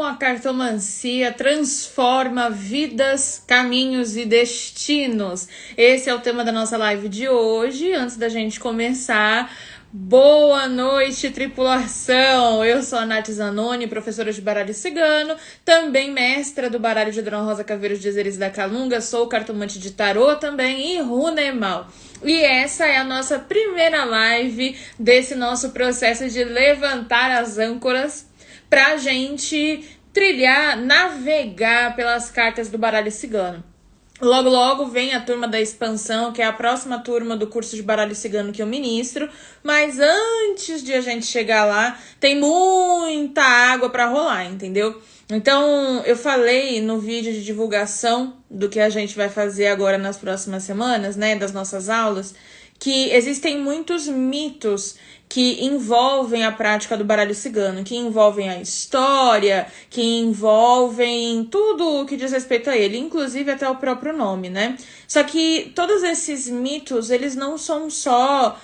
A cartomancia transforma vidas, caminhos e destinos. Esse é o tema da nossa live de hoje. Antes da gente começar, boa noite, tripulação! Eu sou a Nath Zanoni, professora de baralho cigano, também mestra do baralho de Dona Rosa Caveiros de Azeres da Calunga, sou cartomante de tarô também e runemal. E essa é a nossa primeira live desse nosso processo de levantar as âncoras pra gente trilhar, navegar pelas cartas do baralho cigano. Logo, logo vem a turma da expansão, que é a próxima turma do curso de baralho cigano que eu ministro. Mas antes de a gente chegar lá, tem muita água pra rolar, entendeu? Então, eu falei no vídeo de divulgação do que a gente vai fazer agora nas próximas semanas, né, das nossas aulas, que existem muitos mitos que envolvem a prática do baralho cigano, que envolvem a história, que envolvem tudo o que diz respeito a ele, inclusive até o próprio nome, né? Só que todos esses mitos, eles não são só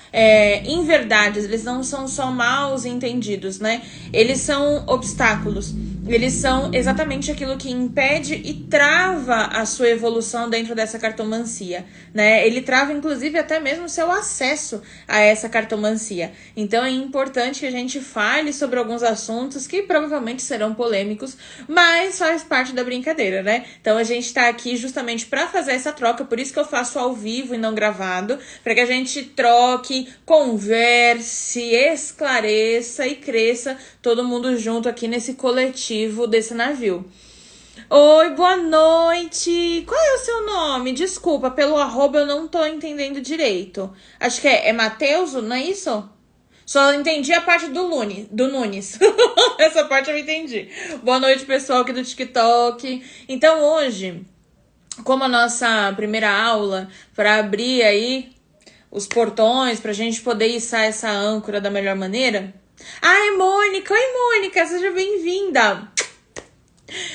inverdades, eles não são só maus entendidos, né? Eles são obstáculos. Eles são exatamente aquilo que impede e trava a sua evolução dentro dessa cartomancia, né? Ele trava, inclusive, até mesmo o seu acesso a essa cartomancia. Então, é importante que a gente fale sobre alguns assuntos que provavelmente serão polêmicos, mas faz parte da brincadeira, né? Então, a gente tá aqui justamente para fazer essa troca, por isso que eu faço ao vivo e não gravado, para que a gente troque, converse, esclareça e cresça todo mundo junto aqui nesse coletivo desse navio. Oi, boa noite! Qual é o seu nome? Desculpa, pelo arroba eu não tô entendendo direito. Acho que é Matheus, não é isso? Só entendi a parte do Nunes. Essa parte eu entendi. Boa noite, pessoal aqui do TikTok. Então, hoje, como a nossa primeira aula, para abrir aí os portões, pra gente poder içar essa âncora da melhor maneira. Ai, Mônica! Oi, Mônica! Seja bem-vinda!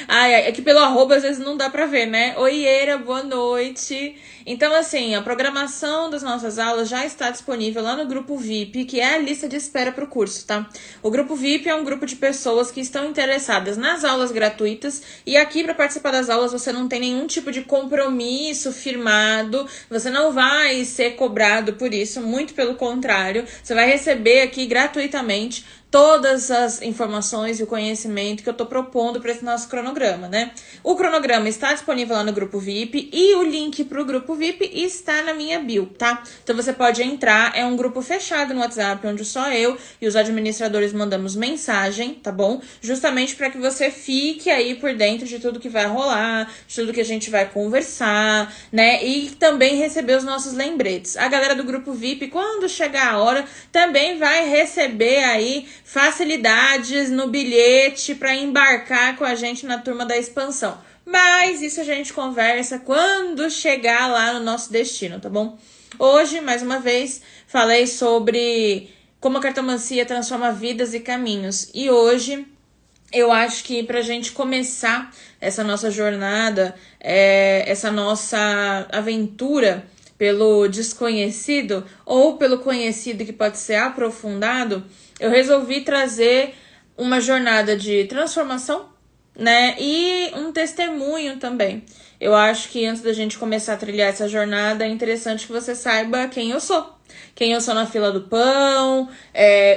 Ai, é que pelo arroba às vezes não dá pra ver, né? Oiera, boa noite! Então, assim, a programação das nossas aulas já está disponível lá no grupo VIP, que é a lista de espera para o curso, tá? O grupo VIP é um grupo de pessoas que estão interessadas nas aulas gratuitas e aqui para participar das aulas você não tem nenhum tipo de compromisso firmado, você não vai ser cobrado por isso, muito pelo contrário, você vai receber aqui gratuitamente todas as informações e o conhecimento que eu tô propondo para esse nosso cronograma, né? O cronograma está disponível lá no grupo VIP e o link pro grupo VIP está na minha bio, tá? Então você pode entrar, é um grupo fechado no WhatsApp, onde só eu e os administradores mandamos mensagem, tá bom? Justamente para que você fique aí por dentro de tudo que vai rolar, de tudo que a gente vai conversar, né? E também receber os nossos lembretes. A galera do grupo VIP, quando chegar a hora, também vai receber aí facilidades no bilhete para embarcar com a gente na turma da expansão. Mas isso a gente conversa quando chegar lá no nosso destino, tá bom? Hoje, mais uma vez, falei sobre como a cartomancia transforma vidas e caminhos. E hoje, eu acho que pra gente começar essa nossa jornada, essa nossa aventura pelo desconhecido ou pelo conhecido que pode ser aprofundado, eu resolvi trazer uma jornada de transformação, né? E um testemunho também. Eu acho que antes da gente começar a trilhar essa jornada, é interessante que você saiba quem eu sou. Quem eu sou na fila do pão,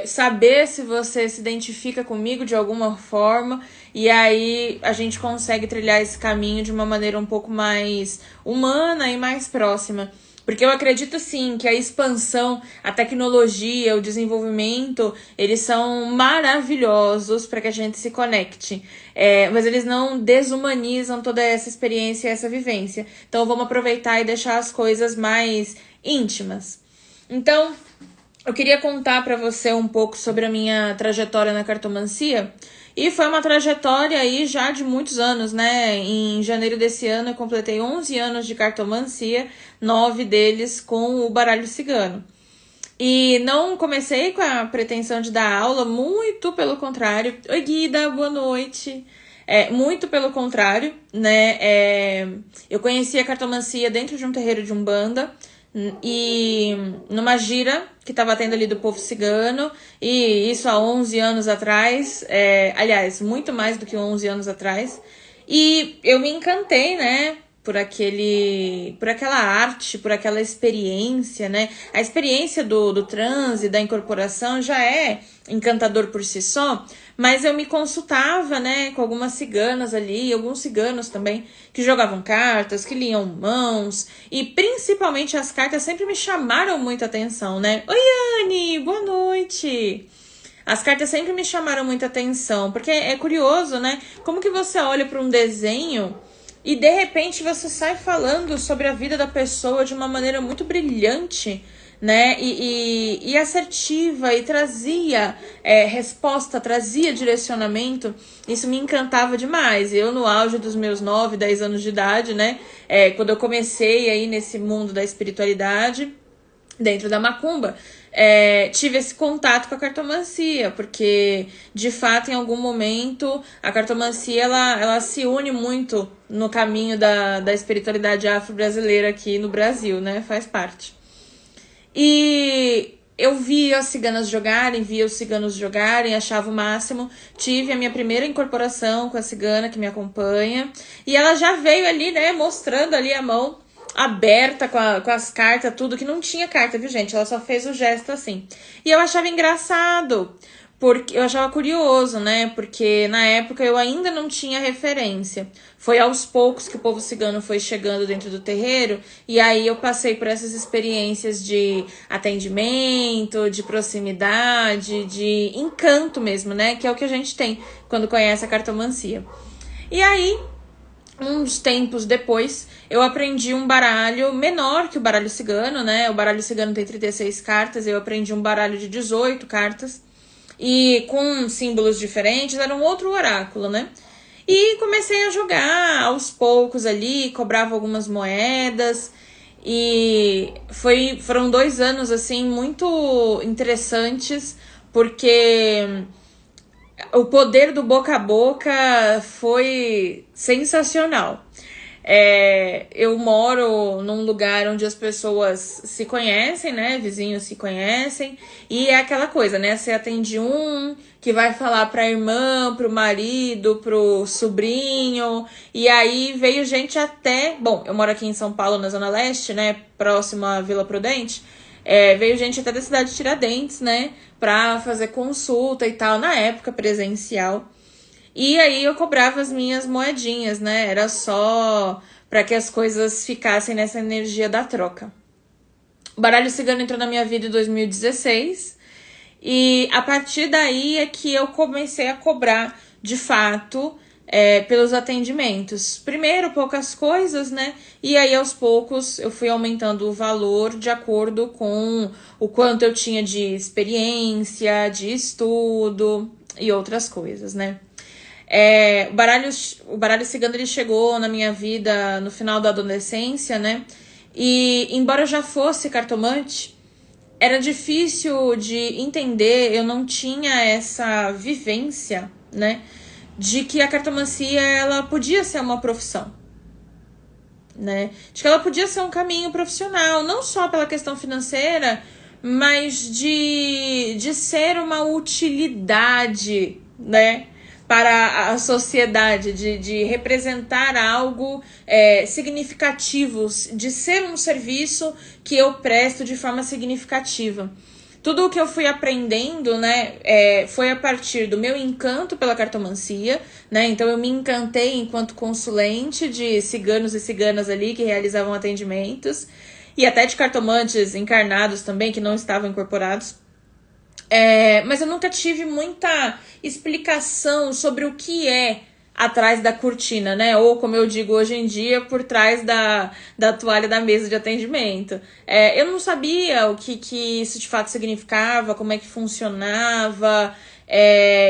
saber se você se identifica comigo de alguma forma, e aí a gente consegue trilhar esse caminho de uma maneira um pouco mais humana e mais próxima. Porque eu acredito sim que a expansão, a tecnologia, o desenvolvimento, eles são maravilhosos para que a gente se conecte. Mas eles não desumanizam toda essa experiência e essa vivência. Então vamos aproveitar e deixar as coisas mais íntimas. Então, eu queria contar para você um pouco sobre a minha trajetória na cartomancia. E foi uma trajetória aí já de muitos anos, né? Em janeiro desse ano eu completei 11 anos de cartomancia, 9 deles com o baralho cigano. E não comecei com a pretensão de dar aula, muito pelo contrário. Oi, Guida, boa noite. Muito pelo contrário, né? Eu conheci a cartomancia dentro de um terreiro de Umbanda, e numa gira que estava tendo ali do povo cigano, e isso há 11 anos atrás, aliás, muito mais do que 11 anos atrás, e eu me encantei, né, por aquela arte, por aquela experiência, né? A experiência do transe, da incorporação já é encantador por si só, mas eu me consultava, né, com algumas ciganas ali, alguns ciganos também, que jogavam cartas, que liam mãos, e principalmente as cartas sempre me chamaram muita atenção, né? Oi, Anne, boa noite! As cartas sempre me chamaram muita atenção, porque é curioso, né? Como que você olha para um desenho e de repente você sai falando sobre a vida da pessoa de uma maneira muito brilhante, né? E assertiva, e trazia resposta, trazia direcionamento. Isso me encantava demais. Eu, no auge dos meus 9, 10 anos de idade, né? Quando eu comecei aí nesse mundo da espiritualidade, dentro da macumba, tive esse contato com a cartomancia, porque de fato em algum momento a cartomancia ela se une muito no caminho da espiritualidade afro-brasileira aqui no Brasil, né? Faz parte. E eu via as ciganas jogarem, via os ciganos jogarem, achava o máximo. Tive a minha primeira incorporação com a cigana que me acompanha, e ela já veio ali, né, mostrando ali a mão aberta com as cartas, tudo, que não tinha carta, viu, gente? Ela só fez o gesto assim. E eu achava engraçado, porque eu achava curioso, né? Porque na época eu ainda não tinha referência. Foi aos poucos que o povo cigano foi chegando dentro do terreiro, e aí eu passei por essas experiências de atendimento, de proximidade, de encanto mesmo, né? Que é o que a gente tem quando conhece a cartomancia. E aí, uns tempos depois, eu aprendi um baralho menor que o baralho cigano, né? O baralho cigano tem 36 cartas, eu aprendi um baralho de 18 cartas, e com símbolos diferentes, era um outro oráculo, né? E comecei a jogar aos poucos ali, cobrava algumas moedas, e foram 2 anos, assim, muito interessantes, porque o poder do boca a boca foi sensacional. Eu moro num lugar onde as pessoas se conhecem, né? Vizinhos se conhecem. E é aquela coisa, né? Você atende um que vai falar pra irmã, pro marido, pro sobrinho. E aí veio gente até... Bom, eu moro aqui em São Paulo, na Zona Leste, né? Próximo à Vila Prudente. Veio gente até da cidade de Tiradentes, né? Pra fazer consulta e tal, na época presencial. E aí eu cobrava as minhas moedinhas, né? Era só para que as coisas ficassem nessa energia da troca. O baralho cigano entrou na minha vida em 2016. E a partir daí é que eu comecei a cobrar, de fato, pelos atendimentos. Primeiro, poucas coisas, né? E aí, aos poucos, eu fui aumentando o valor de acordo com o quanto eu tinha de experiência, de estudo e outras coisas, né? O baralho cigano ele chegou na minha vida no final da adolescência, né? E embora eu já fosse cartomante, era difícil de entender, eu não tinha essa vivência, né? De que a cartomancia ela podia ser uma profissão, né? De que ela podia ser um caminho profissional, não só pela questão financeira, mas de ser uma utilidade, né? Para a sociedade, de representar algo significativo, de ser um serviço que eu presto de forma significativa. Tudo o que eu fui aprendendo, né, foi a partir do meu encanto pela cartomancia, né? Então eu me encantei enquanto consulente de ciganos e ciganas ali que realizavam atendimentos, e até de cartomantes encarnados também que não estavam incorporados. Mas eu nunca tive muita explicação sobre o que é atrás da cortina, né? Ou, como eu digo hoje em dia, por trás da toalha da mesa de atendimento. Eu não sabia o que isso de fato significava, como é que funcionava,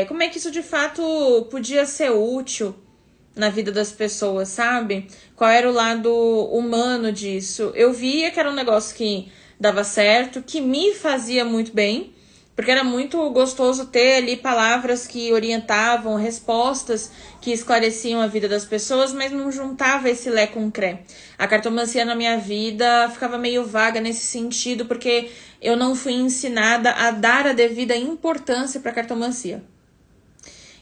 como é que isso de fato podia ser útil na vida das pessoas, sabe? Qual era o lado humano disso? Eu via que era um negócio que dava certo, que me fazia muito bem, porque era muito gostoso ter ali palavras que orientavam, respostas que esclareciam a vida das pessoas, mas não juntava esse lé com cré. A cartomancia na minha vida ficava meio vaga nesse sentido, porque eu não fui ensinada a dar a devida importância para a cartomancia.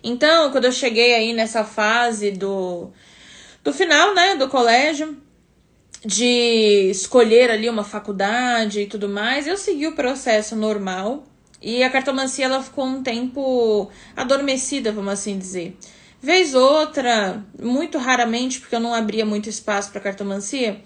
Então, quando eu cheguei aí nessa fase do final, né, do colégio, de escolher ali uma faculdade e tudo mais, eu segui o processo normal. E a cartomancia, ela ficou um tempo adormecida, vamos assim dizer. Vez outra, muito raramente, porque eu não abria muito espaço para cartomancia,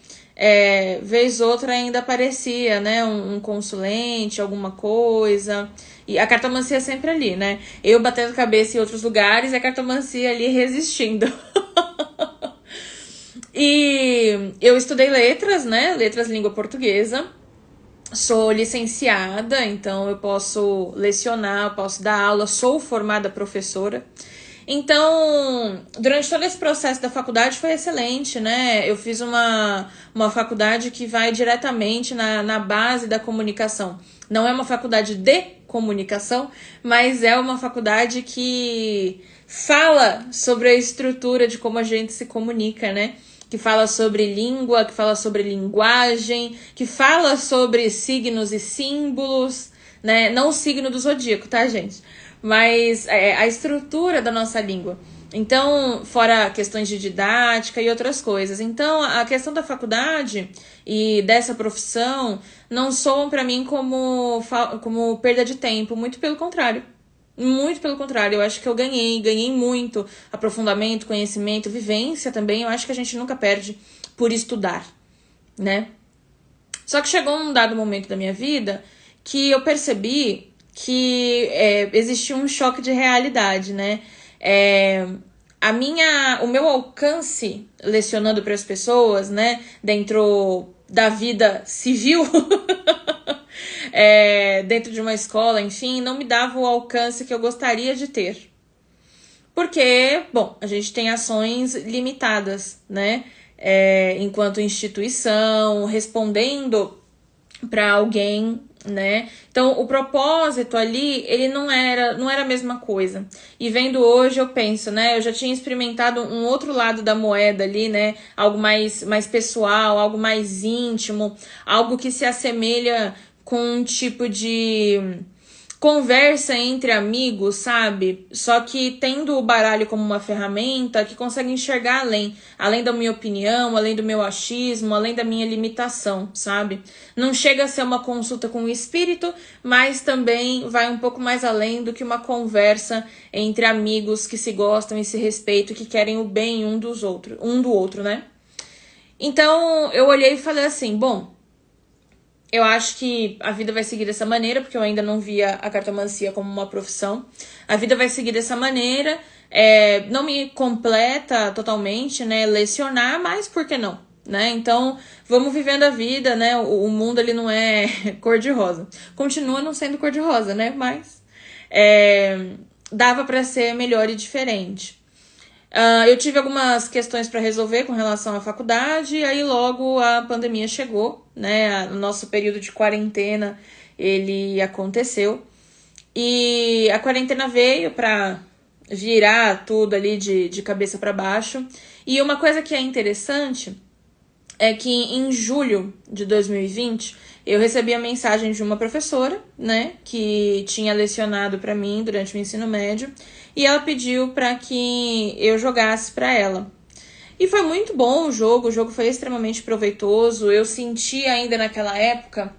vez outra ainda aparecia, né, um consulente, alguma coisa. E a cartomancia é sempre ali, né? Eu batendo cabeça em outros lugares e a cartomancia ali resistindo. E eu estudei letras, né? Letras língua portuguesa. Sou licenciada, então eu posso lecionar, posso dar aula, sou formada professora. Então, durante todo esse processo da faculdade foi excelente, né? Eu fiz uma faculdade que vai diretamente na base da comunicação. Não é uma faculdade de comunicação, mas é uma faculdade que fala sobre a estrutura de como a gente se comunica, né? Que fala sobre língua, que fala sobre linguagem, que fala sobre signos e símbolos, né? Não o signo do zodíaco, tá, gente? Mas a estrutura da nossa língua. Então, fora questões de didática e outras coisas. Então, a questão da faculdade e dessa profissão não soam para mim como perda de tempo, muito pelo contrário. Muito pelo contrário, eu acho que eu ganhei muito aprofundamento, conhecimento, vivência também. Eu acho que a gente nunca perde por estudar, né? Só que chegou um dado momento da minha vida que eu percebi que existia um choque de realidade, né? O meu alcance lecionando para as pessoas, né, dentro da vida civil, dentro de uma escola, enfim, não me dava o alcance que eu gostaria de ter. Porque, bom, a gente tem ações limitadas, né? Enquanto instituição, respondendo para alguém, né? Então, o propósito ali, ele não era a mesma coisa. E vendo hoje, eu penso, né? Eu já tinha experimentado um outro lado da moeda ali, né? Algo mais pessoal, algo mais íntimo, algo que se assemelha com um tipo de conversa entre amigos, sabe? Só que tendo o baralho como uma ferramenta que consegue enxergar além da minha opinião, além do meu achismo, além da minha limitação, sabe? Não chega a ser uma consulta com o espírito, mas também vai um pouco mais além do que uma conversa entre amigos que se gostam e se respeitam, que querem o bem um do outro, né? Então, eu olhei e falei assim, bom, eu acho que a vida vai seguir dessa maneira, porque eu ainda não via a cartomancia como uma profissão. A vida vai seguir dessa maneira, não me completa totalmente, né, lecionar, mas por que não? Né? Então, vamos vivendo a vida, né? O mundo ele não é cor-de-rosa. Continua não sendo cor-de-rosa, né? Mas dava para ser melhor e diferente. Eu tive algumas questões para resolver com relação à faculdade, e aí logo a pandemia chegou, né? O nosso período de quarentena, ele aconteceu. E a quarentena veio para virar tudo ali de cabeça para baixo. E uma coisa que é interessante é que em julho de 2020 eu recebi a mensagem de uma professora, né, que tinha lecionado para mim durante o ensino médio, e ela pediu para que eu jogasse para ela. E foi muito bom o jogo foi extremamente proveitoso. Eu senti ainda naquela época,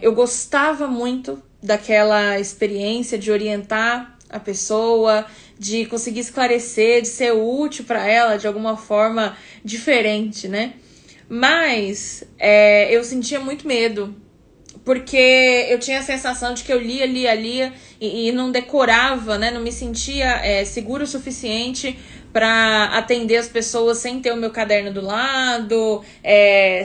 eu gostava muito daquela experiência de orientar a pessoa, de conseguir esclarecer, de ser útil para ela de alguma forma diferente, né? Mas eu sentia muito medo, porque eu tinha a sensação de que eu lia e não decorava, né? Não me sentia seguro o suficiente para atender as pessoas sem ter o meu caderno do lado,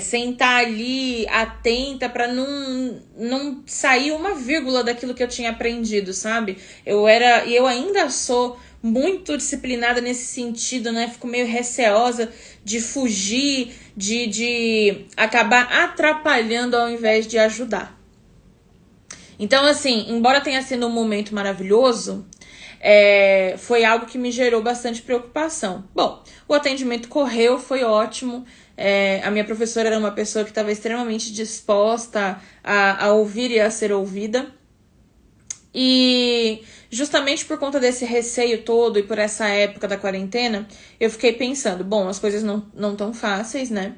sem estar ali atenta para não sair uma vírgula daquilo que eu tinha aprendido, sabe? E eu ainda sou muito disciplinada nesse sentido, né? Fico meio receosa de fugir, de acabar atrapalhando ao invés de ajudar. Então, assim, embora tenha sido um momento maravilhoso, foi algo que me gerou bastante preocupação. Bom, o atendimento correu, foi ótimo. A minha professora era uma pessoa que estava extremamente disposta a ouvir e a ser ouvida. E justamente por conta desse receio todo e por essa época da quarentena, eu fiquei pensando, bom, as coisas não tão fáceis, né?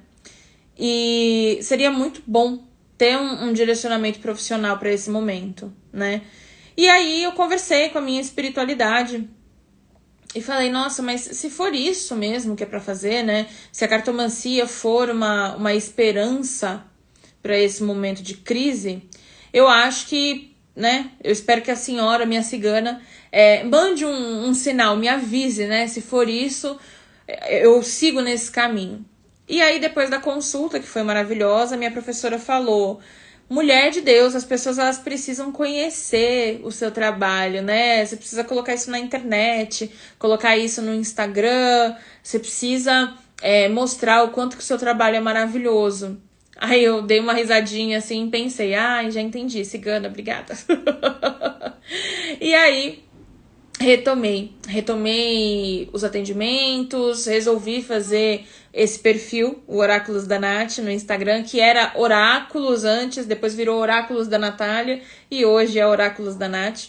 E seria muito bom ter um direcionamento profissional para esse momento, né? E aí eu conversei com a minha espiritualidade e falei, nossa, mas se for isso mesmo que é para fazer, né? Se a cartomancia for uma esperança para esse momento de crise, eu acho que, né? Eu espero que a senhora, minha cigana, mande um sinal, me avise, né? Se for isso, eu sigo nesse caminho. E aí, depois da consulta, que foi maravilhosa, minha professora falou: mulher de Deus, as pessoas elas precisam conhecer o seu trabalho, né? Você precisa colocar isso na internet, colocar isso no Instagram, você precisa mostrar o quanto que o seu trabalho é maravilhoso. Aí eu dei uma risadinha assim e pensei, já entendi, cigana, obrigada. E aí retomei os atendimentos, resolvi fazer esse perfil, o Oráculos da Nath, no Instagram, que era Oráculos antes, depois virou Oráculos da Natália e hoje é Oráculos da Nath.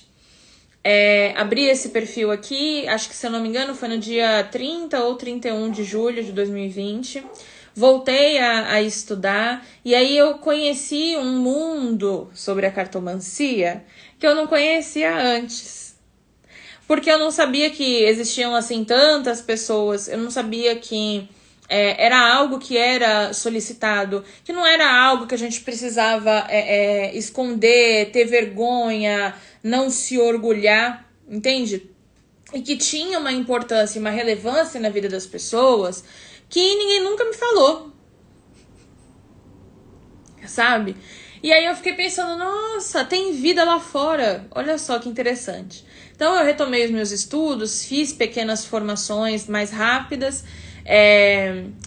Abri esse perfil aqui, acho que se eu não me engano foi no dia 30 ou 31 de julho de 2020. Voltei a estudar e aí eu conheci um mundo sobre a cartomancia que eu não conhecia antes. Porque eu não sabia que existiam, assim, tantas pessoas. Eu não sabia que era algo que era solicitado. Que não era algo que a gente precisava esconder, ter vergonha, não se orgulhar, entende? E que tinha uma importância e uma relevância na vida das pessoas que ninguém nunca me falou. Sabe? E aí eu fiquei pensando, nossa, tem vida lá fora. Olha só que interessante. Então eu retomei os meus estudos, fiz pequenas formações mais rápidas,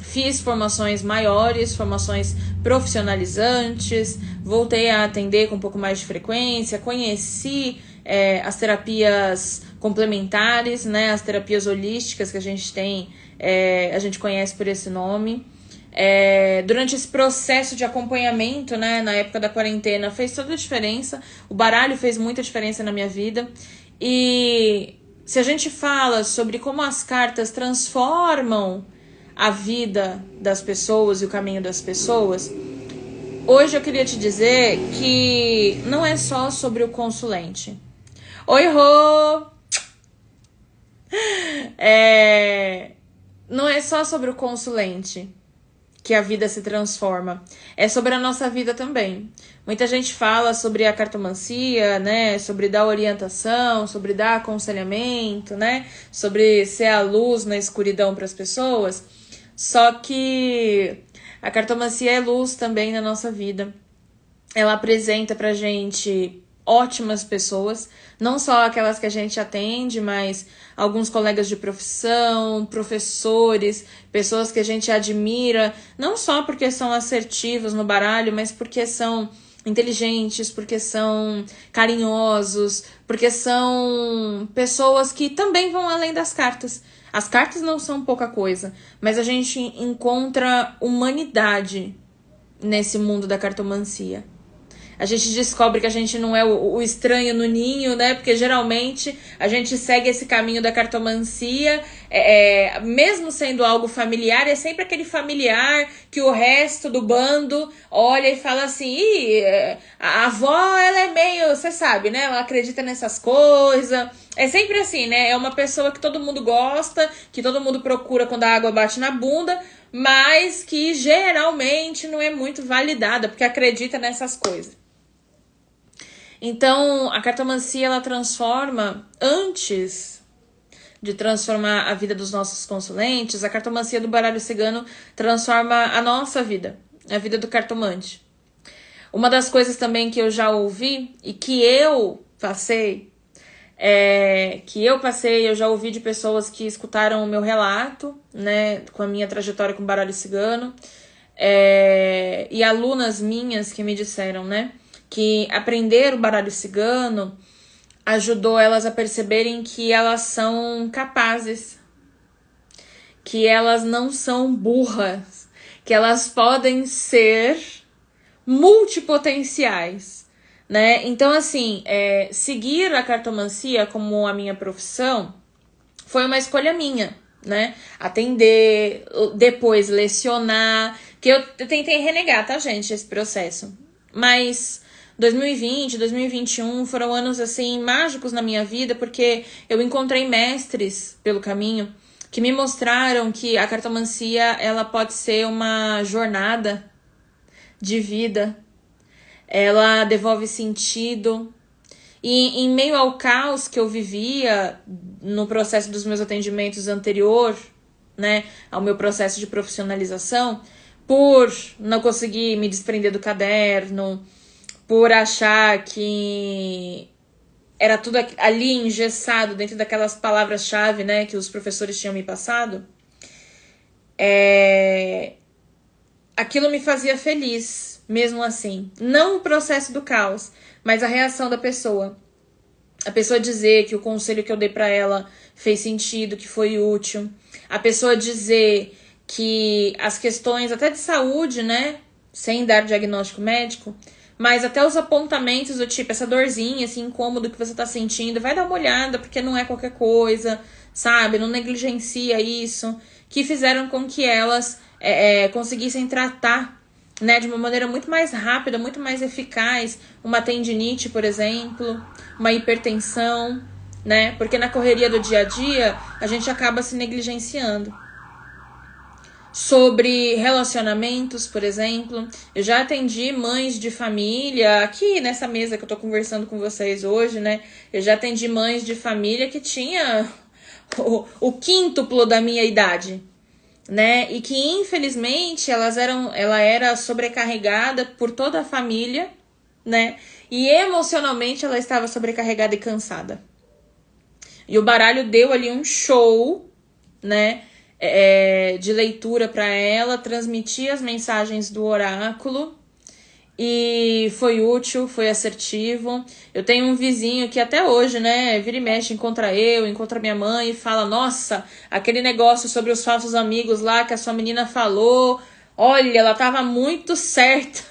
fiz formações maiores, formações profissionalizantes, voltei a atender com um pouco mais de frequência, conheci as terapias complementares, né, as terapias holísticas que a gente tem, a gente conhece por esse nome. Durante esse processo de acompanhamento, né, na época da quarentena, fez toda a diferença. O baralho fez muita diferença na minha vida. E se a gente fala sobre como as cartas transformam a vida das pessoas e o caminho das pessoas, hoje eu queria te dizer que não é só sobre o consulente. Oi, Rô! Não é só sobre o consulente que a vida se transforma. É sobre a nossa vida também. Muita gente fala sobre a cartomancia, né? Sobre dar orientação, sobre dar aconselhamento, né? Sobre ser a luz na escuridão para as pessoas. Só que a cartomancia é luz também na nossa vida. Ela apresenta pra gente ótimas pessoas, não só aquelas que a gente atende, mas alguns colegas de profissão, professores, pessoas que a gente admira, não só porque são assertivos no baralho, mas porque são inteligentes, porque são carinhosos, porque são pessoas que também vão além das cartas. As cartas não são pouca coisa, mas a gente encontra humanidade nesse mundo da cartomancia. A gente descobre que a gente não é o estranho no ninho, né? Porque geralmente a gente segue esse caminho da cartomancia, mesmo sendo algo familiar, é sempre aquele familiar que o resto do bando olha e fala assim: a avó, ela é meio, você sabe, né? Ela acredita nessas coisas. É sempre assim, né? É uma pessoa que todo mundo gosta, que todo mundo procura quando a água bate na bunda, mas que geralmente não é muito validada, porque acredita nessas coisas. Então, a cartomancia, ela transforma, antes de transformar a vida dos nossos consulentes, a cartomancia do baralho cigano transforma a nossa vida, a vida do cartomante. Uma das coisas também que eu já ouvi e que eu passei, eu já ouvi de pessoas que escutaram o meu relato, né, com a minha trajetória com o baralho cigano, e alunas minhas que me disseram, né, que aprender o baralho cigano ajudou elas a perceberem que elas são capazes, que elas não são burras, que elas podem ser multipotenciais, né? Então, assim, seguir a cartomancia como a minha profissão foi uma escolha minha, né? Atender, depois lecionar, que eu tentei renegar, tá, gente, esse processo. Mas 2020, 2021 foram anos, assim, mágicos na minha vida, porque eu encontrei mestres pelo caminho que me mostraram que a cartomancia, ela pode ser uma jornada de vida. Ela devolve sentido. E em meio ao caos que eu vivia no processo dos meus atendimentos anterior, né, ao meu processo de profissionalização, por não conseguir me desprender do caderno, por achar que era tudo ali engessado dentro daquelas palavras-chave, né, que os professores tinham me passado, aquilo me fazia feliz, mesmo assim. Não o processo do caos, mas a reação da pessoa. A pessoa dizer que o conselho que eu dei pra ela fez sentido, que foi útil. A pessoa dizer que as questões até de saúde, né, sem dar diagnóstico médico, mas até os apontamentos do tipo, essa dorzinha, esse incômodo que você tá sentindo, vai dar uma olhada, porque não é qualquer coisa, sabe? Não negligencia isso. Que fizeram com que elas conseguissem tratar, né, de uma maneira muito mais rápida, muito mais eficaz, uma tendinite, por exemplo, uma hipertensão, né? Porque na correria do dia a dia, a gente acaba se negligenciando. Sobre relacionamentos, por exemplo, eu já atendi mães de família, aqui nessa mesa que eu tô conversando com vocês hoje, né? Eu já atendi mães de família que tinha o quíntuplo da minha idade, né? E que infelizmente ela era sobrecarregada por toda a família, né? E emocionalmente ela estava sobrecarregada e cansada. E o baralho deu ali um show, né? De leitura para ela, transmitir as mensagens do oráculo. E foi útil, foi assertivo. Eu tenho um vizinho que até hoje, né, vira e mexe, encontra minha mãe e fala: nossa, aquele negócio sobre os falsos amigos lá que a sua menina falou, olha, ela tava muito certa.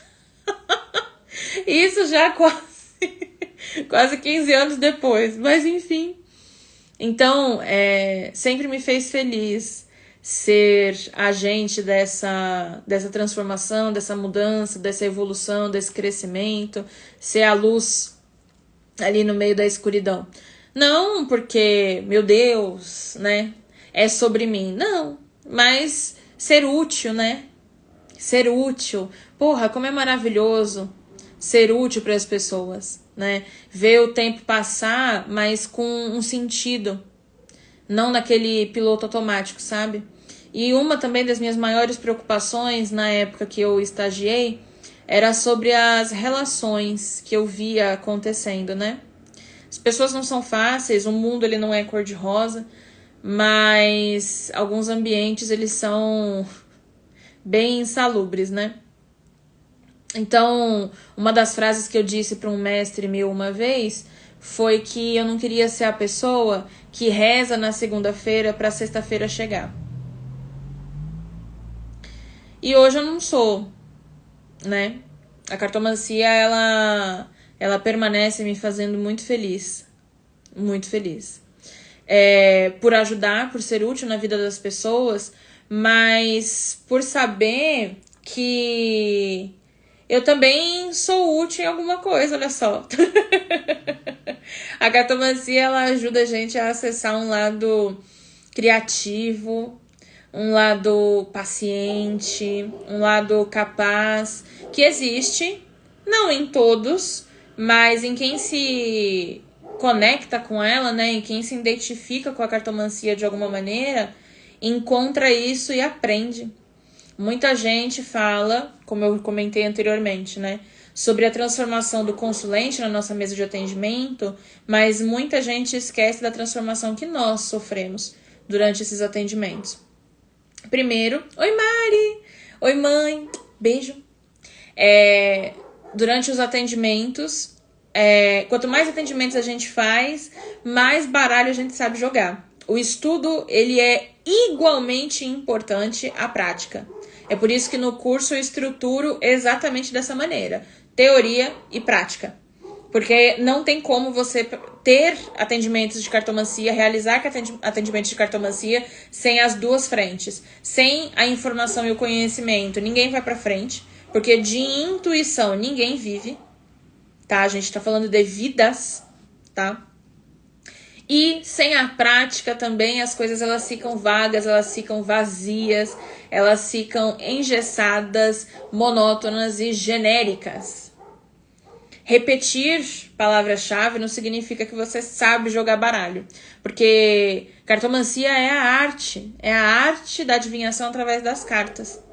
Isso já quase 15 anos depois, mas enfim. Então, sempre me fez feliz ser agente dessa transformação, dessa mudança, dessa evolução, desse crescimento, ser a luz ali no meio da escuridão. Não porque, meu Deus, né, é sobre mim, não, mas ser útil, né? Ser útil. Porra, como é maravilhoso ser útil para as pessoas, né? Ver o tempo passar, mas com um sentido, não naquele piloto automático, sabe? E uma também das minhas maiores preocupações na época que eu estagiei era sobre as relações que eu via acontecendo, né? As pessoas não são fáceis, o mundo ele não é cor-de-rosa, mas alguns ambientes eles são bem insalubres, né? Então, uma das frases que eu disse para um mestre meu uma vez foi que eu não queria ser a pessoa que reza na segunda-feira para sexta-feira chegar. E hoje eu não sou, né? A cartomancia, ela permanece me fazendo muito feliz. Muito feliz. Por ajudar, por ser útil na vida das pessoas, mas por saber que eu também sou útil em alguma coisa, olha só. A cartomancia, ela ajuda a gente a acessar um lado criativo, um lado paciente, um lado capaz, que existe, não em todos, mas em quem se conecta com ela, né, em quem se identifica com a cartomancia de alguma maneira, encontra isso e aprende. Muita gente fala, como eu comentei anteriormente, né, sobre a transformação do consulente na nossa mesa de atendimento, mas muita gente esquece da transformação que nós sofremos durante esses atendimentos. Primeiro, oi Mari, oi mãe, beijo. durante os atendimentos, quanto mais atendimentos a gente faz, mais baralho a gente sabe jogar. O estudo, ele é igualmente importante à prática. É por isso que no curso eu estruturo exatamente dessa maneira. Teoria e prática. Porque não tem como você ter atendimentos de cartomancia, realizar atendimentos de cartomancia sem as duas frentes. Sem a informação e o conhecimento, ninguém vai pra frente. Porque de intuição ninguém vive, tá? A gente tá falando de vidas, tá? E sem a prática também as coisas elas ficam vagas, elas ficam vazias, elas ficam engessadas, monótonas e genéricas. Repetir palavra-chave não significa que você sabe jogar baralho, porque cartomancia é a arte da adivinhação através das cartas.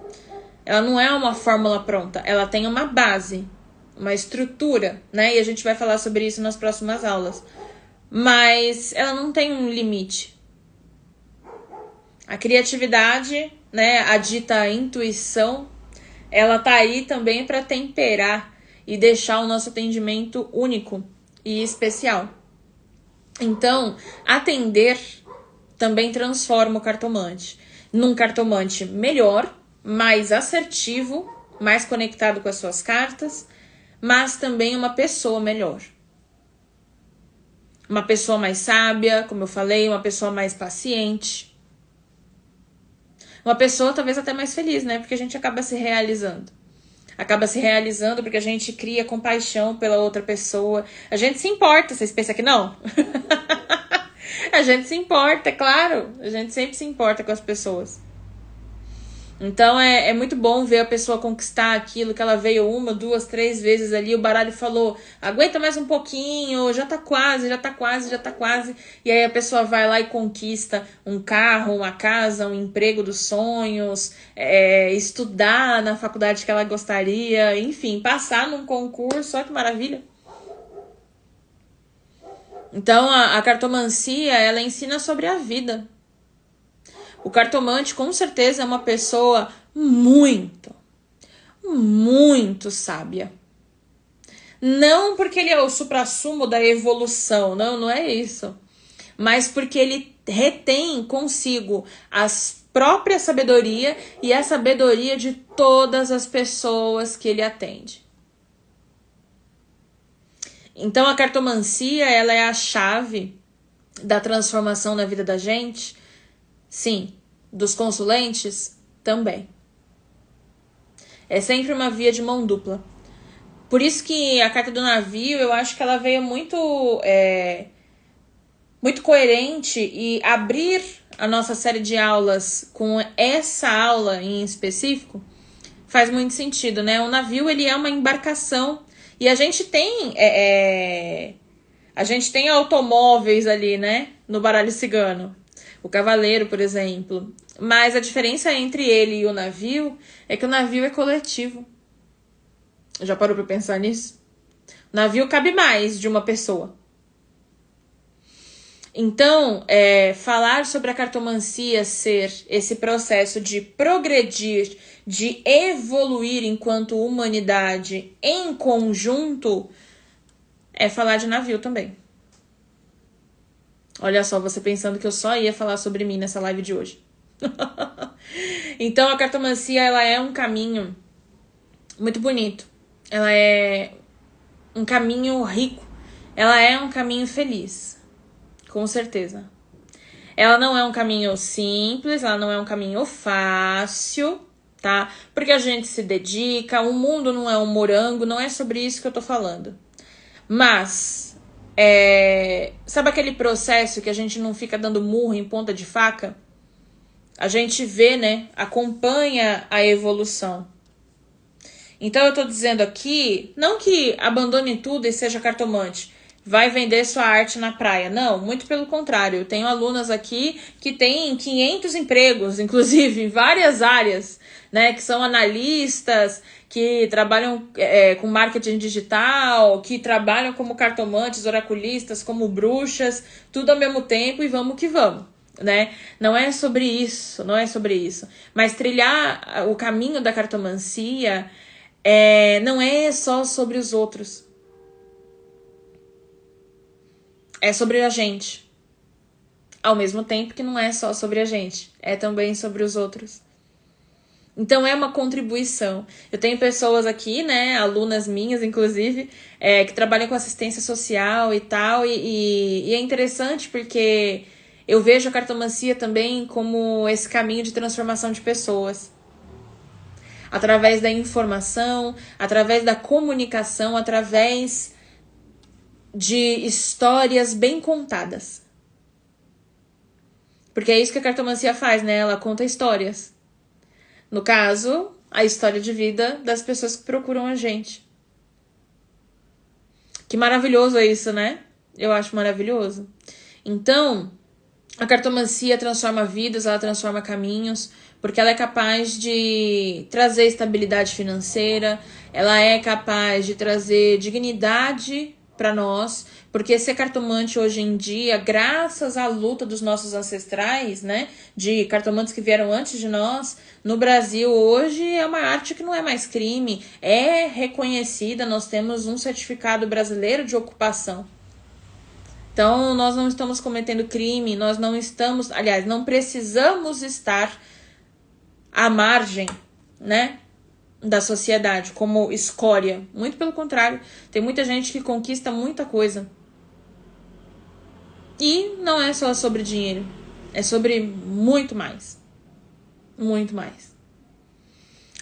Ela não é uma fórmula pronta, ela tem uma base, uma estrutura, né? E a gente vai falar sobre isso nas próximas aulas. Mas ela não tem um limite. A criatividade, né, a dita intuição, ela tá aí também para temperar e deixar o nosso atendimento único e especial. Então, atender também transforma o cartomante num cartomante melhor, mais assertivo, mais conectado com as suas cartas, mas também uma pessoa melhor. Uma pessoa mais sábia, como eu falei, uma pessoa mais paciente. Uma pessoa talvez até mais feliz, né? Porque a gente acaba se realizando. Acaba se realizando porque a gente cria compaixão pela outra pessoa. A gente se importa, vocês pensam que não? A gente se importa, é claro. A gente sempre se importa com as pessoas. Então é muito bom ver a pessoa conquistar aquilo que ela veio 1, 2, 3 vezes ali, o baralho falou, aguenta mais um pouquinho, já tá quase. E aí a pessoa vai lá e conquista um carro, uma casa, um emprego dos sonhos, estudar na faculdade que ela gostaria, enfim, passar num concurso, olha que maravilha. Então a cartomancia, ela ensina sobre a vida. O cartomante, com certeza, é uma pessoa muito sábia. Não porque ele é o suprassumo da evolução, não é isso. Mas porque ele retém consigo a própria sabedoria e a sabedoria de todas as pessoas que ele atende. Então, a cartomancia, ela é a chave da transformação na vida da gente. Sim, dos consulentes também. É sempre uma via de mão dupla. Por isso que a carta do navio, eu acho que ela veio muito coerente e abrir a nossa série de aulas com essa aula em específico faz muito sentido, né? O navio, ele é uma embarcação e a gente tem automóveis ali, né? No baralho cigano. O cavaleiro, por exemplo. Mas a diferença entre ele e o navio é que o navio é coletivo. Já parou pra pensar nisso? O navio cabe mais de uma pessoa. Então, falar sobre a cartomancia ser esse processo de progredir, de evoluir enquanto humanidade em conjunto, é falar de navio também. Olha só, você pensando que eu só ia falar sobre mim nessa live de hoje. Então, a cartomancia, ela é um caminho muito bonito. Ela é um caminho rico. Ela é um caminho feliz. Com certeza. Ela não é um caminho simples, ela não é um caminho fácil, tá? Porque a gente se dedica, o mundo não é um morango, não é sobre isso que eu tô falando. Mas... sabe aquele processo que a gente não fica dando murro em ponta de faca? A gente vê, né? Acompanha a evolução. Então eu tô dizendo aqui, não que abandone tudo e seja cartomante, vai vender sua arte na praia. Não, muito pelo contrário. Eu tenho alunas aqui que têm 500 empregos, inclusive em várias áreas, né? Que são analistas, que trabalham com marketing digital, que trabalham como cartomantes, oraculistas, como bruxas, tudo ao mesmo tempo e vamos que vamos, né? Não é sobre isso. Mas trilhar o caminho da cartomancia não é só sobre os outros. É sobre a gente. Ao mesmo tempo que não é só sobre a gente. É também sobre os outros. Então é uma contribuição. Eu tenho pessoas aqui, né, alunas minhas, inclusive, que trabalham com assistência social e tal, e é interessante porque eu vejo a cartomancia também como esse caminho de transformação de pessoas. Através da informação, através da comunicação, através de histórias bem contadas. Porque é isso que a cartomancia faz, né? Ela conta histórias. No caso, a história de vida das pessoas que procuram a gente. Que maravilhoso é isso, né? Eu acho maravilhoso. Então, a cartomancia transforma vidas, ela transforma caminhos, porque ela é capaz de trazer estabilidade financeira, ela é capaz de trazer dignidade para nós, porque ser cartomante hoje em dia, graças à luta dos nossos ancestrais, né, de cartomantes que vieram antes de nós, no Brasil hoje é uma arte que não é mais crime, é reconhecida, nós temos um certificado brasileiro de ocupação. Então, nós não estamos cometendo crime, nós não estamos, aliás, não precisamos estar à margem, né, da sociedade, como escória. Muito pelo contrário, tem muita gente que conquista muita coisa. E não é só sobre dinheiro, é sobre muito mais. Muito mais.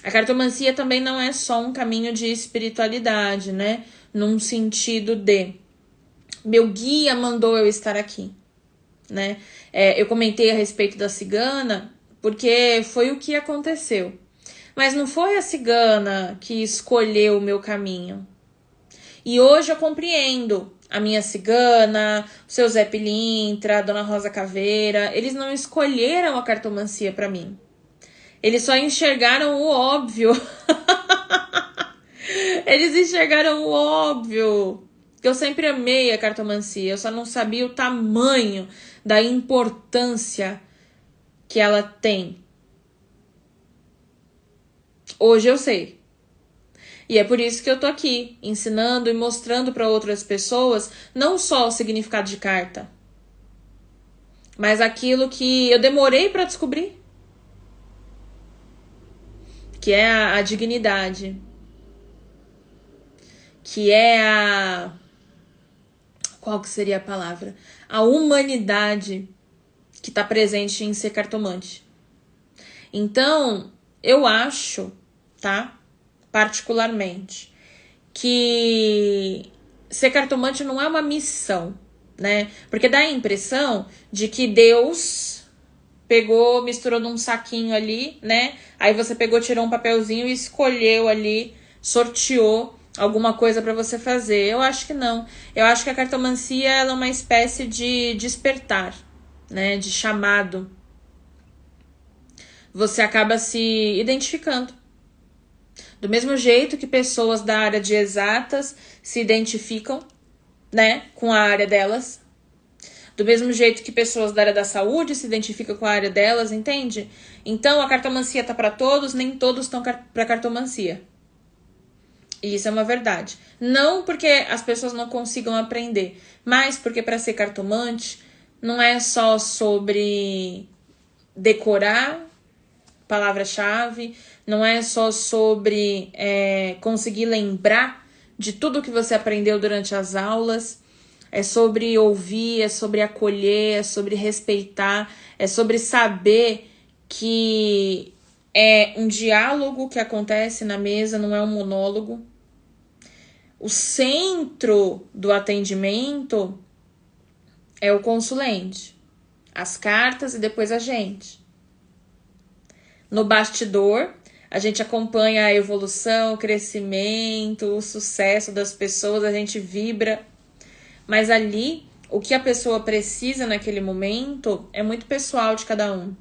A cartomancia também não é só um caminho de espiritualidade, né, num sentido de meu guia mandou eu estar aqui, né? Eu comentei a respeito da cigana porque foi o que aconteceu. Mas não foi a cigana que escolheu o meu caminho. E hoje eu compreendo a minha cigana, o seu Zé Pilintra, a Dona Rosa Caveira. Eles não escolheram a cartomancia para mim. Eles só enxergaram o óbvio. Eles enxergaram o óbvio. Eu sempre amei a cartomancia, eu só não sabia o tamanho da importância que ela tem. Hoje eu sei. E é por isso que eu tô aqui, ensinando e mostrando para outras pessoas não só o significado de carta, mas aquilo que eu demorei para descobrir, que é a dignidade, que é a... Qual que seria a palavra? A humanidade que está presente em ser cartomante. Então, eu acho, tá? Particularmente, que ser cartomante não é uma missão, né? Porque dá a impressão de que Deus pegou, misturou num saquinho ali, né? Aí você pegou, tirou um papelzinho e escolheu ali, sorteou alguma coisa para você fazer. Eu acho que não. Eu acho que a cartomancia ela é uma espécie de despertar, né? De chamado. Você acaba se identificando. Do mesmo jeito que pessoas da área de exatas se identificam, né, com a área delas. Do mesmo jeito que pessoas da área da saúde se identificam com a área delas, entende? Então, a cartomancia tá para todos, nem todos estão para cartomancia. E isso é uma verdade. Não porque as pessoas não consigam aprender, mas porque para ser cartomante não é só sobre decorar palavra-chave, não é só sobre conseguir lembrar de tudo que você aprendeu durante as aulas, é sobre ouvir, é sobre acolher, é sobre respeitar, é sobre saber que é um diálogo que acontece na mesa, não é um monólogo. O centro do atendimento é o consulente, as cartas e depois a gente. No bastidor, a gente acompanha a evolução, o crescimento, o sucesso das pessoas, a gente vibra. Mas ali, o que a pessoa precisa naquele momento é muito pessoal de cada um.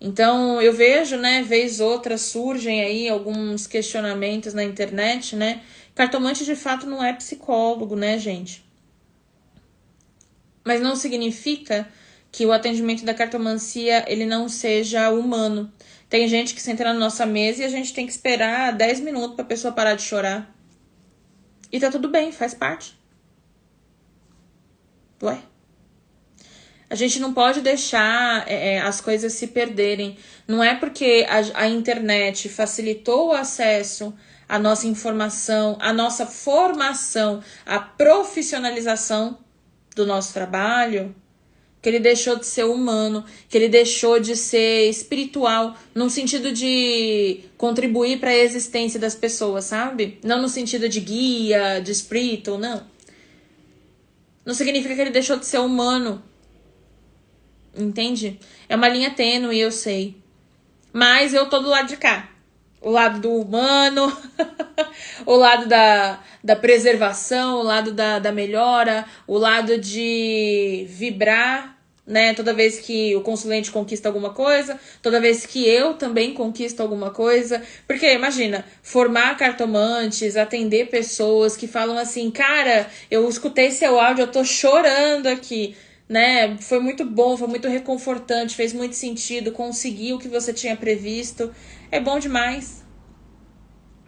Então, eu vejo, né, vez outra surgem aí alguns questionamentos na internet, né? Cartomante, de fato, não é psicólogo, né, gente? Mas não significa que o atendimento da cartomancia, ele não seja humano. Tem gente que senta na nossa mesa e a gente tem que esperar 10 minutos pra pessoa parar de chorar. E tá tudo bem, faz parte. Ué? A gente não pode deixar as coisas se perderem. Não é porque a internet facilitou o acesso à nossa informação, à nossa formação, à profissionalização do nosso trabalho, que ele deixou de ser humano, que ele deixou de ser espiritual, no sentido de contribuir para a existência das pessoas, sabe? Não no sentido de guia, de espírito, não. Não significa que ele deixou de ser humano. Entende? É uma linha tênue, eu sei. Mas eu tô do lado de cá. O lado do humano, o lado da preservação, o lado da melhora, o lado de vibrar, né? Toda vez que o consulente conquista alguma coisa, toda vez que eu também conquisto alguma coisa. Porque, imagina, formar cartomantes, atender pessoas que falam assim, cara, eu escutei seu áudio, eu tô chorando aqui. Né? Foi muito bom, foi muito reconfortante, fez muito sentido, consegui o que você tinha previsto. É bom demais.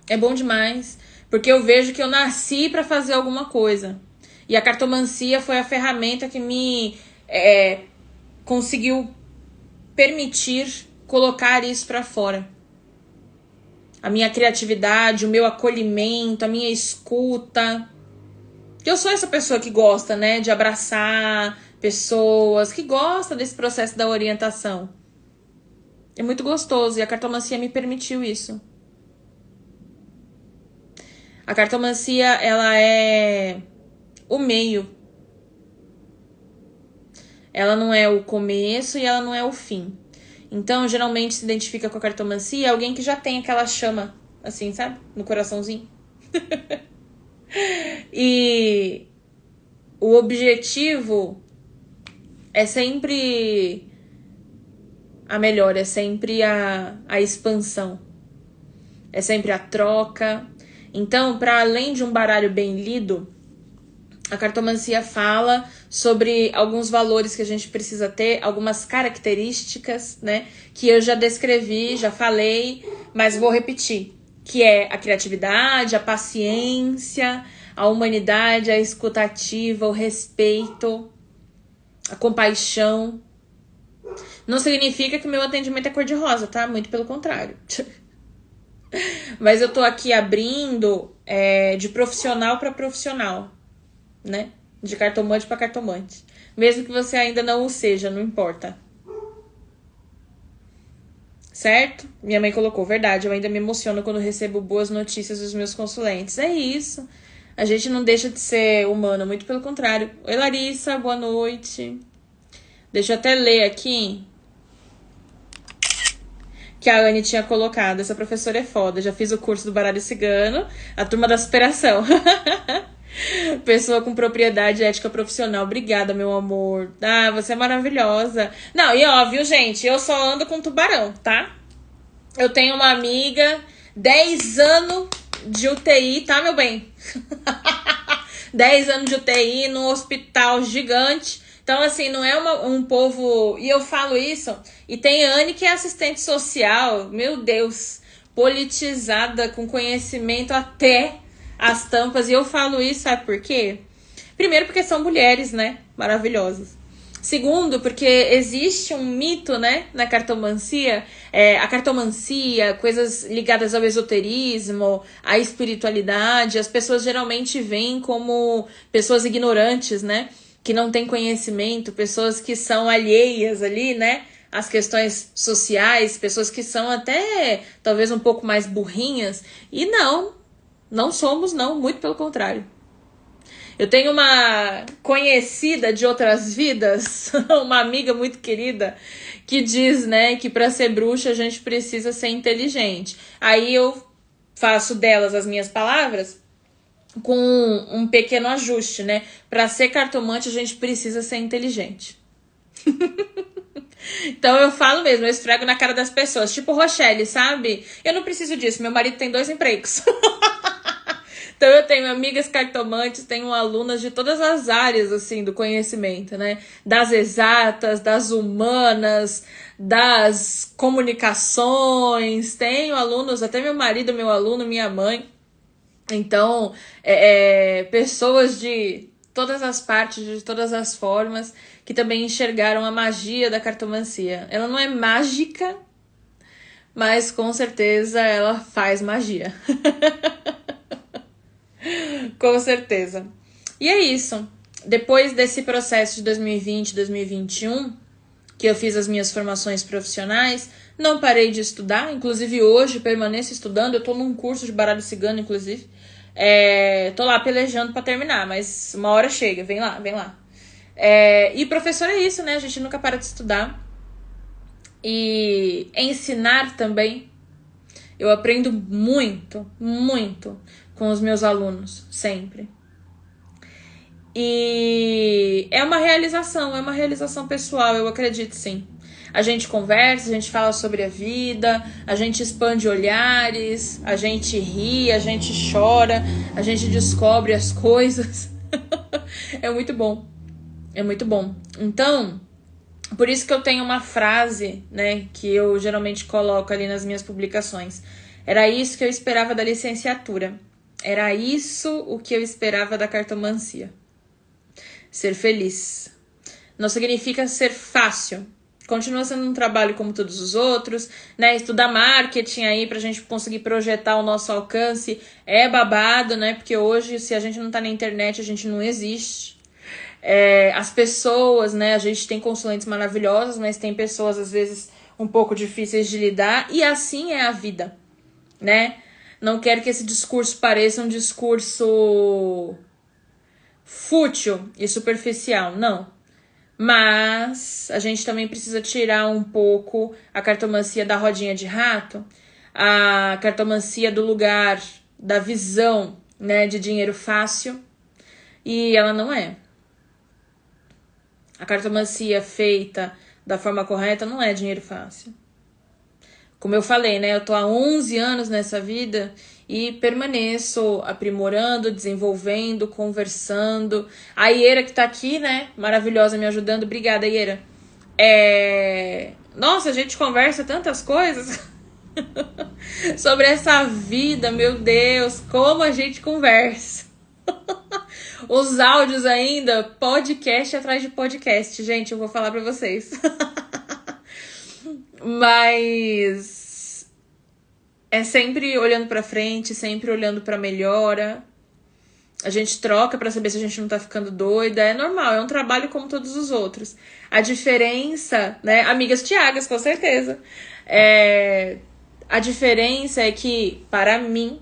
É bom demais. Porque eu vejo que eu nasci para fazer alguma coisa. E a cartomancia foi a ferramenta que me conseguiu permitir colocar isso para fora. A minha criatividade, o meu acolhimento, a minha escuta. Eu sou essa pessoa que gosta, né, de abraçar pessoas, que gosta desse processo da orientação. É muito gostoso e a cartomancia me permitiu isso. A cartomancia, ela é o meio. Ela não é o começo e ela não é o fim. Então, geralmente se identifica com a cartomancia alguém que já tem aquela chama, assim, sabe? No coraçãozinho. E o objetivo é sempre a melhora, é sempre a expansão, é sempre a troca. Então, para além de um baralho bem lido, a cartomancia fala sobre alguns valores que a gente precisa ter, algumas características, né, que eu já descrevi, já falei, mas vou repetir, que é a criatividade, a paciência, a humanidade, a escutativa, o respeito, a compaixão. Não significa que meu atendimento é cor-de-rosa, tá? Muito pelo contrário. Mas eu tô aqui abrindo de profissional para profissional, né? De cartomante para cartomante. Mesmo que você ainda não o seja, não importa. Certo? Minha mãe colocou, verdade, eu ainda me emociono quando recebo boas notícias dos meus consulentes. É isso. A gente não deixa de ser humano, muito pelo contrário. Oi, Larissa, boa noite. Deixa eu até ler aqui que a Anne tinha colocado. Essa professora é foda. Já fiz o curso do baralho cigano, a turma da superação. Pessoa com propriedade ética profissional. Obrigada, meu amor. Ah, você é maravilhosa. Não, e ó, viu, gente? Eu só ando com tubarão, tá? Eu tenho uma amiga, 10 anos de UTI, tá, meu bem? 10 anos de UTI num hospital gigante. Então, assim, não é um povo... E eu falo isso, e tem Anne que é assistente social, meu Deus, politizada, com conhecimento até as tampas. E eu falo isso, sabe por quê? Primeiro, porque são mulheres, né? Maravilhosas. Segundo, porque existe um mito, né, na cartomancia, a cartomancia, coisas ligadas ao esoterismo, à espiritualidade, as pessoas geralmente veem como pessoas ignorantes, né, que não têm conhecimento, pessoas que são alheias ali, né, às questões sociais, pessoas que são até, talvez, um pouco mais burrinhas, e não somos, não, muito pelo contrário. Eu tenho uma conhecida de outras vidas, uma amiga muito querida, que diz, né, que para ser bruxa a gente precisa ser inteligente. Aí eu faço delas as minhas palavras com um pequeno ajuste, né? Para ser cartomante a gente precisa ser inteligente. Então eu falo mesmo, eu esfrego na cara das pessoas, tipo Rochelle, sabe? Eu não preciso disso, meu marido tem 2 empregos. Então eu tenho amigas cartomantes, tenho alunas de todas as áreas, assim, do conhecimento, né? Das exatas, das humanas, das comunicações. Tenho alunos, até meu marido, meu aluno, minha mãe. Então, pessoas de todas as partes, de todas as formas, que também enxergaram a magia da cartomancia. Ela não é mágica, mas com certeza ela faz magia. Com certeza. E é isso. Depois desse processo de 2020, 2021, que eu fiz as minhas formações profissionais, não parei de estudar, inclusive hoje permaneço estudando, eu tô num curso de baralho cigano, inclusive. Tô lá pelejando pra terminar, mas uma hora chega, vem lá, vem lá. E professor é isso, né? A gente nunca para de estudar. E ensinar também. Eu aprendo muito, muito com os meus alunos, sempre. E é uma realização pessoal, eu acredito sim. A gente conversa, a gente fala sobre a vida, a gente expande olhares, a gente ri, a gente chora, a gente descobre as coisas. É muito bom. É muito bom. Então, por isso que eu tenho uma frase, né, que eu geralmente coloco ali nas minhas publicações. Era isso que eu esperava da licenciatura. Era isso o que eu esperava da cartomancia. Ser feliz. Não significa ser fácil. Continua sendo um trabalho como todos os outros, né? Estudar marketing aí pra gente conseguir projetar o nosso alcance é babado, né? Porque hoje, se a gente não tá na internet, a gente não existe. As pessoas, né? A gente tem consulentes maravilhosos, mas tem pessoas, às vezes, um pouco difíceis de lidar. E assim é a vida, né? Não quero que esse discurso pareça um discurso fútil e superficial, não. Mas a gente também precisa tirar um pouco a cartomancia da rodinha de rato, a cartomancia do lugar, da visão, né, de dinheiro fácil. E ela não é. A cartomancia feita da forma correta não é dinheiro fácil. Como eu falei, né, eu tô há 11 anos nessa vida e permaneço aprimorando, desenvolvendo, conversando. A Iera que tá aqui, né, maravilhosa, me ajudando. Obrigada, Iera. Nossa, a gente conversa tantas coisas sobre essa vida, meu Deus, como a gente conversa. Os áudios ainda, podcast atrás de podcast, gente, eu vou falar pra vocês. Mas é sempre olhando pra frente, sempre olhando pra melhora. A gente troca pra saber se a gente não tá ficando doida. É normal, é um trabalho como todos os outros. A diferença, né? Amigas Tiagas, com certeza. A diferença é que, para mim,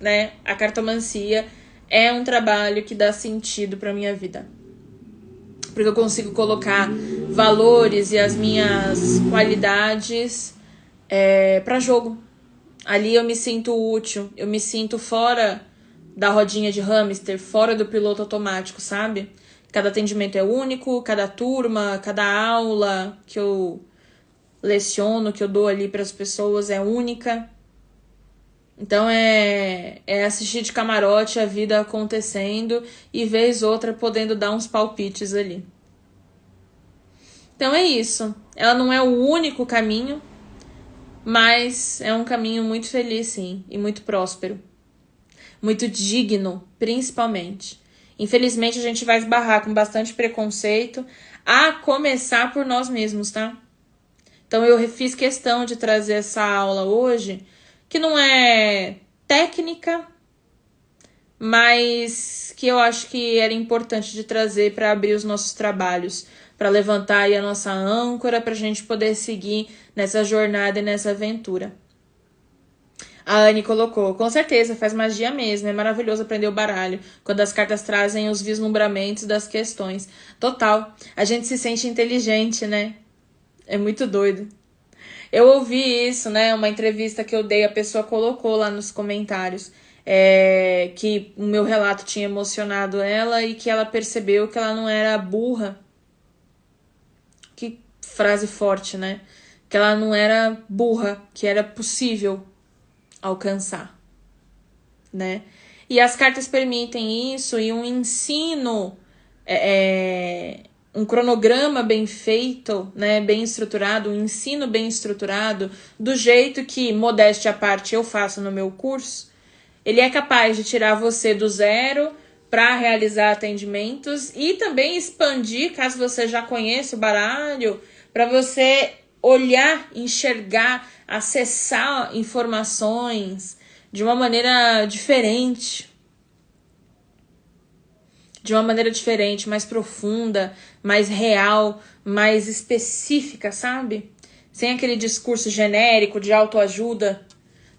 né, a cartomancia é um trabalho que dá sentido pra minha vida. Porque eu consigo colocar valores e as minhas qualidades pra jogo. Ali eu me sinto útil, eu me sinto fora da rodinha de hamster, fora do piloto automático, sabe? Cada atendimento é único, cada turma, cada aula que eu leciono, que eu dou ali para as pessoas é única. Então é assistir de camarote a vida acontecendo e vez outra podendo dar uns palpites ali. Então é isso. Ela não é o único caminho, mas é um caminho muito feliz, sim, e muito próspero. Muito digno, principalmente. Infelizmente, a gente vai esbarrar com bastante preconceito, a começar por nós mesmos, tá? Então, eu fiz questão de trazer essa aula hoje, que não é técnica, mas que eu acho que era importante de trazer para abrir os nossos trabalhos, para levantar aí a nossa âncora, para a gente poder seguir nessa jornada e nessa aventura. A Anne colocou, com certeza, faz magia mesmo, é maravilhoso aprender o baralho, quando as cartas trazem os vislumbramentos das questões. Total, a gente se sente inteligente, né? É muito doido. Eu ouvi isso, né, uma entrevista que eu dei, a pessoa colocou lá nos comentários que o meu relato tinha emocionado ela e que ela percebeu que ela não era burra. Que frase forte, né? Que ela não era burra, que era possível alcançar, né? E as cartas permitem isso, e um ensino, um cronograma bem feito, né, bem estruturado, um ensino bem estruturado, do jeito que, modéstia à parte, eu faço no meu curso, ele é capaz de tirar você do zero para realizar atendimentos e também expandir, caso você já conheça o baralho, para você olhar, enxergar, acessar informações de uma maneira diferente. De uma maneira diferente, mais profunda, mais real, mais específica, sabe? Sem aquele discurso genérico de autoajuda,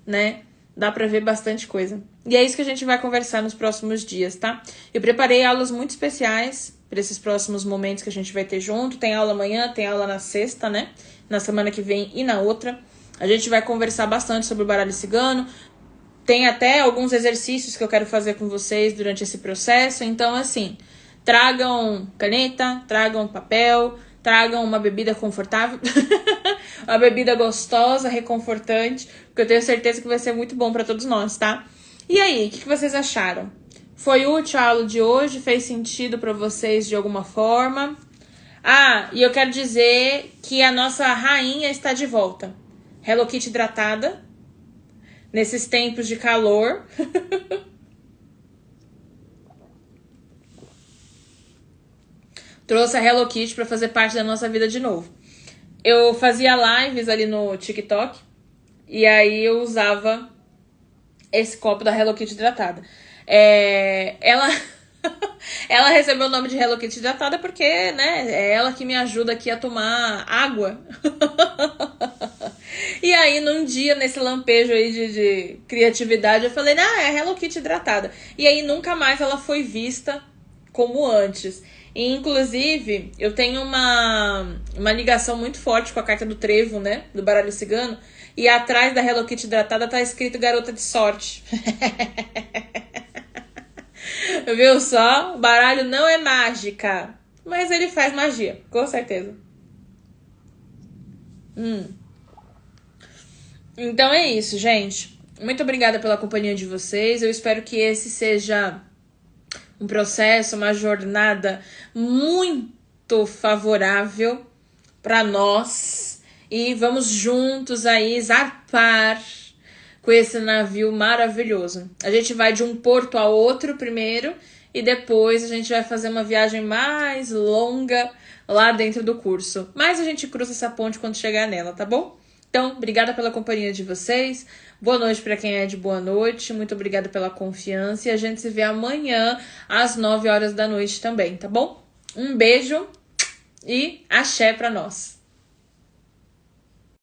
né? Dá pra ver bastante coisa. E é isso que a gente vai conversar nos próximos dias, tá? Eu preparei aulas muito especiais para esses próximos momentos que a gente vai ter junto. Tem aula amanhã, tem aula na sexta, né? Na semana que vem e na outra. A gente vai conversar bastante sobre o baralho cigano. Tem até alguns exercícios que eu quero fazer com vocês durante esse processo. Então, assim, tragam caneta, tragam papel, tragam uma bebida confortável, uma bebida gostosa, reconfortante, porque eu tenho certeza que vai ser muito bom para todos nós, tá? E aí, o que vocês acharam? Foi útil a aula de hoje? Fez sentido para vocês de alguma forma? Ah, e eu quero dizer que a nossa rainha está de volta. Hello Kitty hidratada. Nesses tempos de calor. Trouxe a Hello Kitty para fazer parte da nossa vida de novo. Eu fazia lives ali no TikTok. E aí eu usava esse copo da Hello Kitty hidratada. Ela recebeu o nome de Hello Kitty hidratada porque, né, é ela que me ajuda aqui a tomar água. E aí, num dia, nesse lampejo aí de criatividade, eu falei, é Hello Kitty hidratada. E aí, nunca mais ela foi vista como antes. E, inclusive, eu tenho uma ligação muito forte com a carta do trevo, né, do baralho cigano. E atrás da Hello Kitty hidratada tá escrito garota de sorte. Viu só? O baralho não é mágica, mas ele faz magia, com certeza. Então é isso, gente. Muito obrigada pela companhia de vocês. Eu espero que esse seja um processo, uma jornada muito favorável para nós. E vamos juntos aí zarpar com esse navio maravilhoso. A gente vai de um porto a outro primeiro e depois a gente vai fazer uma viagem mais longa lá dentro do curso. Mas a gente cruza essa ponte quando chegar nela, tá bom? Então, obrigada pela companhia de vocês. Boa noite para quem é de boa noite. Muito obrigada pela confiança. E a gente se vê amanhã às 9 horas da noite também, tá bom? Um beijo e axé para nós.